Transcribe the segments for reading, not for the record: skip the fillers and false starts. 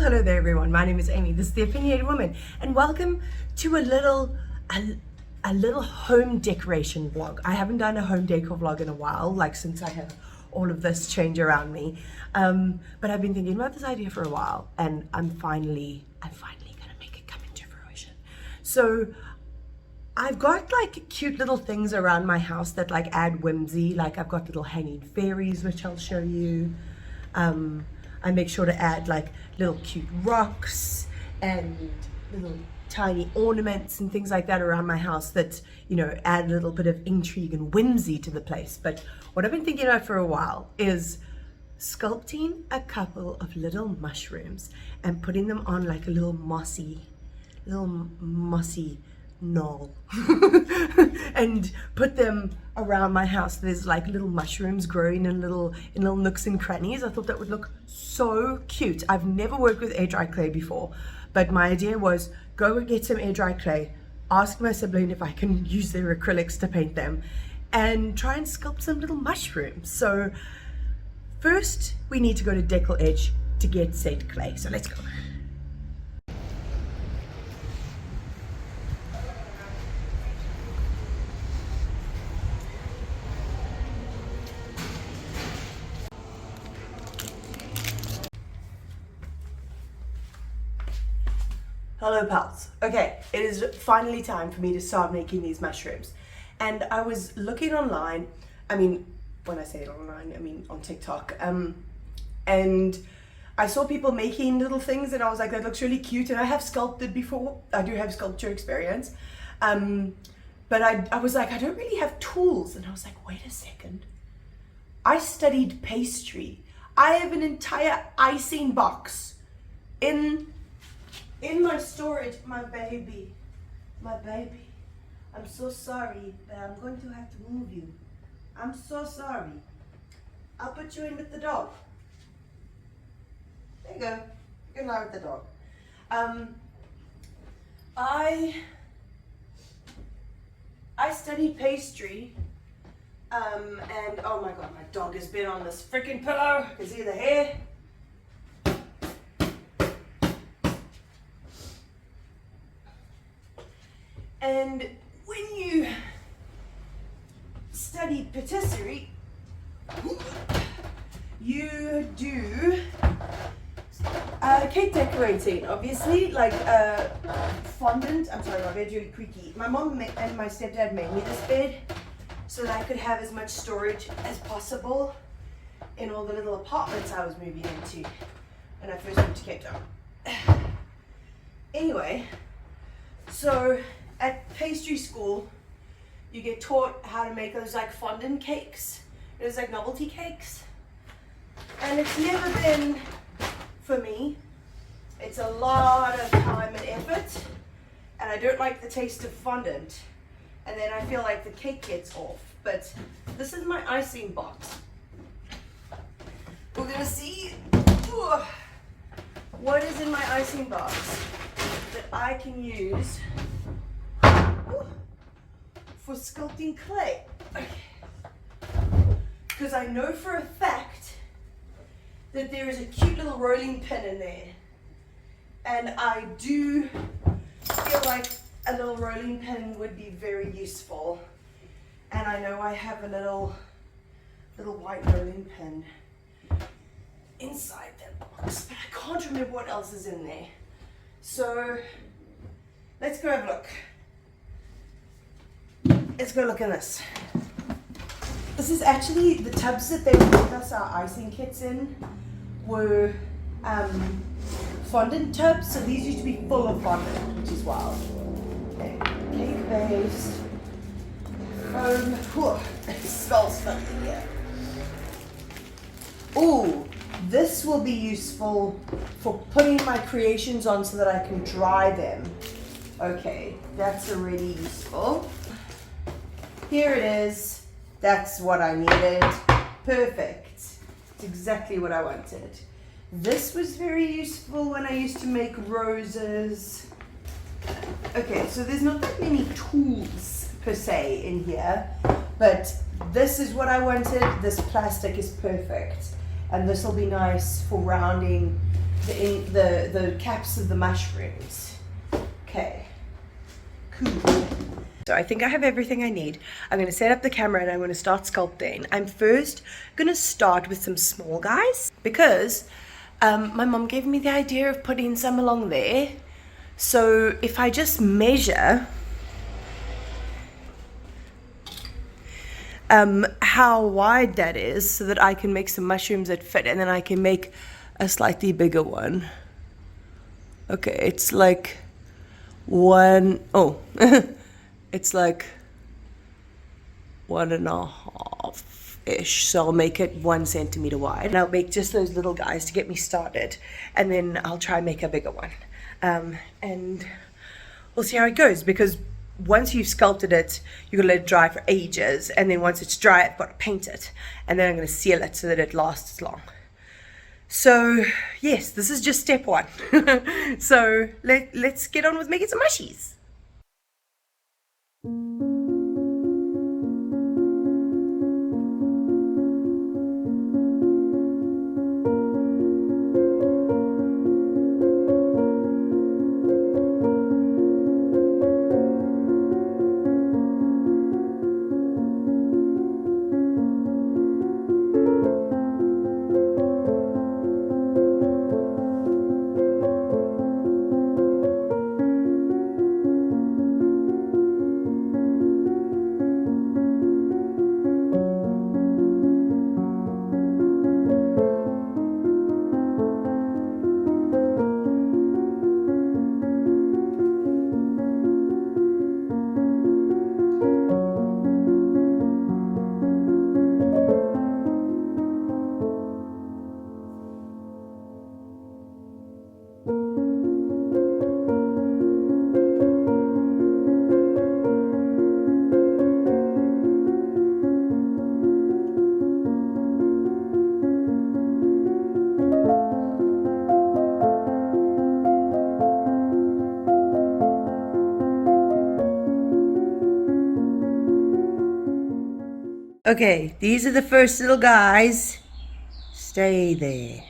hello there everyone. My name is Amy. This is the Opinionated Woman, and welcome to a little home decoration vlog. I haven't done a home decor vlog in a while, like since I have all of this change around me. But I've been thinking about this idea for a while, and I'm finally gonna make it come into fruition. So I've got like cute little things around my house that like add whimsy. Like I've got little hanging fairies, which I'll show you. I make sure to add like little cute rocks and little tiny ornaments and things like that around my house that, you know, add a little bit of intrigue and whimsy to the place. But what I've been thinking about for a while is sculpting a couple of little mushrooms and putting them on like a little mossy knoll and put them around my house. There's like little mushrooms growing in little nooks and crannies. I thought that would look so cute. I've never worked with air dry clay before, but my idea was go and get some air dry clay, ask my sibling if I can use their acrylics to paint them, and try and sculpt some little mushrooms. So first we need to go to Decor to get said clay. So let's go. Hello pals. Okay, it is finally time for me to start making these mushrooms. And I was looking online, I mean, when I say online, I mean on TikTok, and I saw people making little things and I was like, that looks really cute. And I have sculpted before, I do have sculpture experience, but I was like, I don't really have tools. And I was like, wait a second, I studied pastry. I have an entire icing box in my storage. My baby, I'm so sorry, but I'm going to have to move you. I'm so sorry. I'll put you in with the dog. There you go. You can lie with the dog. I studied pastry, and oh my god, my dog has been on this freaking pillow. You can see the hair. And when you study patisserie, you do cake decorating, obviously, like fondant. I'm sorry, my bed's really creaky. My mom and my stepdad made me this bed so that I could have as much storage as possible in all the little apartments I was moving into when I first moved to Cape Town. Anyway, so at pastry school, you get taught how to make those like fondant cakes, those like novelty cakes. And it's never been for me. It's a lot of time and effort, and I don't like the taste of fondant. And then I feel like the cake gets off. But this is my icing box. We're gonna see what is in my icing box that I can use for sculpting clay. Because I know for a fact that there is a cute little rolling pin in there, and I do feel like a little rolling pin would be very useful. And I know I have a little white rolling pin inside that box, but I can't remember what else is in there. So let's go have a look. Let's go look at this. This is actually the tubs that they gave us our icing kits in were fondant tubs. So these used to be full of fondant, which is wild. Okay, cake base, foam. It smells something here. Ooh, this will be useful for putting my creations on so that I can dry them. Okay, that's already useful. Here it is. That's what I needed. Perfect. It's exactly what I wanted. This was very useful when I used to make roses. Okay, so there's not that many tools per se in here, but this is what I wanted. This plastic is perfect. And this will be nice for rounding the caps of the mushrooms. Okay, cool. So I think I have everything I need. I'm going to set up the camera and I'm going to start sculpting. I'm first going to start with some small guys because my mom gave me the idea of putting some along there. So if I just measure how wide that is so that I can make some mushrooms that fit, and then I can make a slightly bigger one. Okay, it's like it's like 1.5-ish, so I'll make it 1 centimeter wide, and I'll make just those little guys to get me started, and then I'll try and make a bigger one, and we'll see how it goes, because once you've sculpted it, you're going to let it dry for ages, and then once it's dry, I've got to paint it, and then I'm going to seal it so that it lasts long. So yes, this is just step one. So let's get on with making some mushies. Okay, these are the first little guys. Stay there.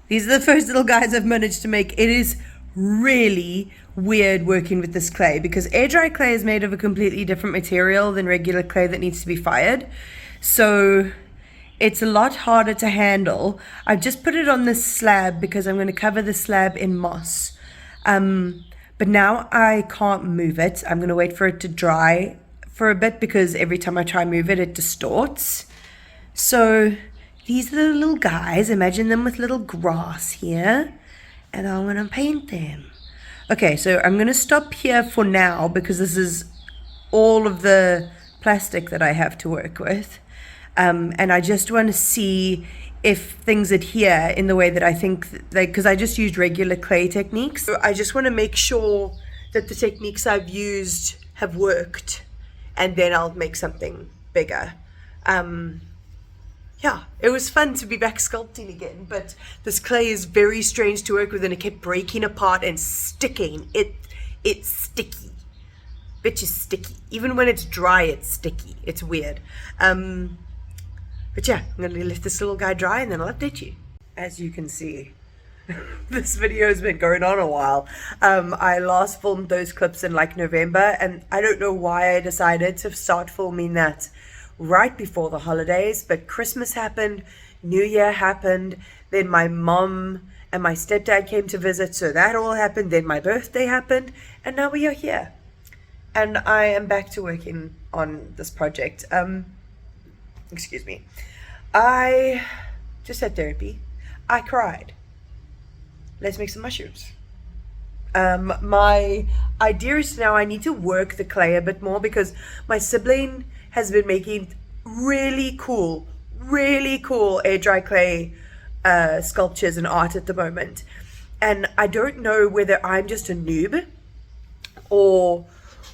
These are the first little guys I've managed to make. It is really weird working with this clay because air dry clay is made of a completely different material than regular clay that needs to be fired. So it's a lot harder to handle. I've just put it on this slab because I'm going to cover the slab in moss. But now I can't move it. I'm going to wait for it to dry for a bit because every time I try and move it, it distorts. So these are the little guys. Imagine them with little grass here. And I'm going to paint them. Okay, so I'm going to stop here for now because this is all of the plastic that I have to work with. And I just want to see if things adhere in the way that I think, because I just used regular clay techniques. So I just want to make sure that the techniques I've used have worked, and then I'll make something bigger. Yeah, it was fun to be back sculpting again, but this clay is very strange to work with, and it kept breaking apart and sticking. It's sticky. Bitch is sticky. Even when it's dry, it's sticky. It's weird. But yeah, I'm going to let this little guy dry and then I'll update you. As you can see, this video has been going on a while. I last filmed those clips in like November, and I don't know why I decided to start filming that right before the holidays, but Christmas happened, New Year happened, then my mom and my stepdad came to visit, so that all happened, then my birthday happened, and now we are here. And I am back to working on this project. Excuse me. I just had therapy. I cried. Let's make some mushrooms. My idea is now I need to work the clay a bit more because my sibling has been making really cool air dry clay sculptures and art at the moment. And I don't know whether I'm just a noob or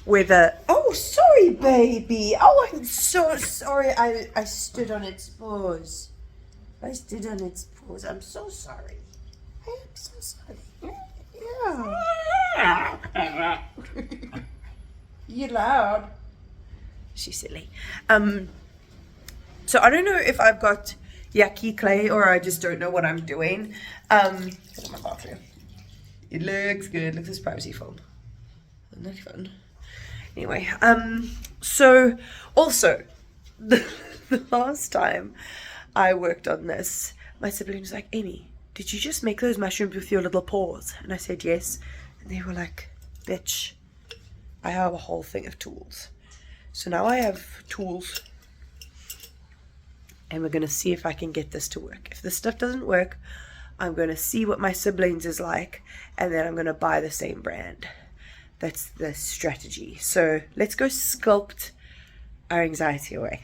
whether, oh, sorry, baby. Oh, I'm so sorry. I stood on its paws. I'm so sorry. I am so sorry. Yeah. You're loud. She's silly. So I don't know if I've got yucky clay, or I just don't know what I'm doing. Look at my bathroom. It looks good. Looks as privacy foam. Isn't that fun? Anyway, so also the last time I worked on this, my sibling was like, Amy, did you just make those mushrooms with your little paws? And I said yes. And they were like, bitch, I have a whole thing of tools. So now I have tools, and we're going to see if I can get this to work. If this stuff doesn't work, I'm going to see what my siblings is like, and then I'm going to buy the same brand. That's the strategy. So let's go sculpt our anxiety away.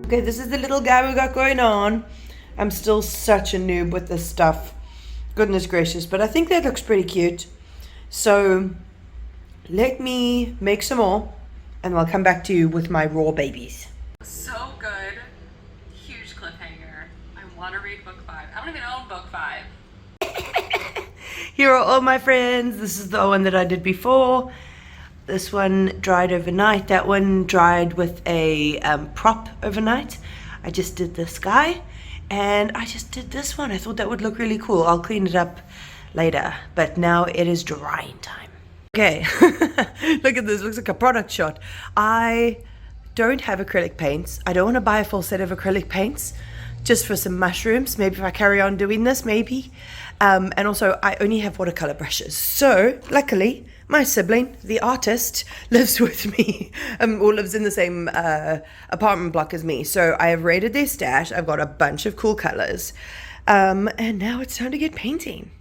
Okay, this is the little guy we got going on. I'm still such a noob with this stuff. Goodness gracious, but I think that looks pretty cute. So let me make some more, and I'll come back to you with my raw babies. So good. Huge cliffhanger. I want to read book 5. I don't even own book 5. Here are all my friends. This is the one that I did before. This one dried overnight. That one dried with a prop overnight. I just did this guy, and I just did this one. I thought that would look really cool. I'll clean it up later, but now it is drying time. Okay, look at this. Looks like a product shot. I don't have acrylic paints. I don't want to buy a full set of acrylic paints just for some mushrooms. Maybe if I carry on doing this, maybe. And also, I only have watercolor brushes. So, luckily, my sibling, the artist, lives with me, or lives in the same apartment block as me. So I have raided their stash. I've got a bunch of cool colors. And now it's time to get painting.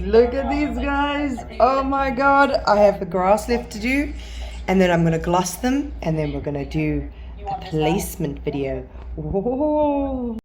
Look at these guys. Oh my god. I have the grass left to do, and then I'm going to gloss them, and then we're going to do a placement video. Whoa.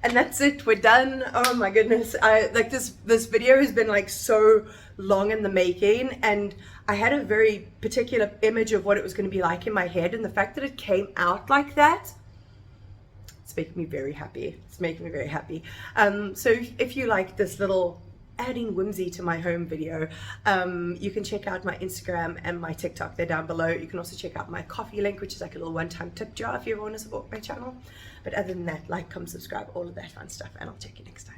And that's it, we're done. Oh my goodness, I like this video has been like so long in the making, and I had a very particular image of what it was going to be like in my head, and the fact that it came out like that, it's making me very happy. It's making me very happy. So if you like this little adding whimsy to my home video, you can check out my Instagram and my TikTok. They're down below. You can also check out my Kofi link, which is like a little one-time tip jar if you ever want to support my channel. But other than that, like, comment, subscribe, all of that fun stuff, and I'll check you next time.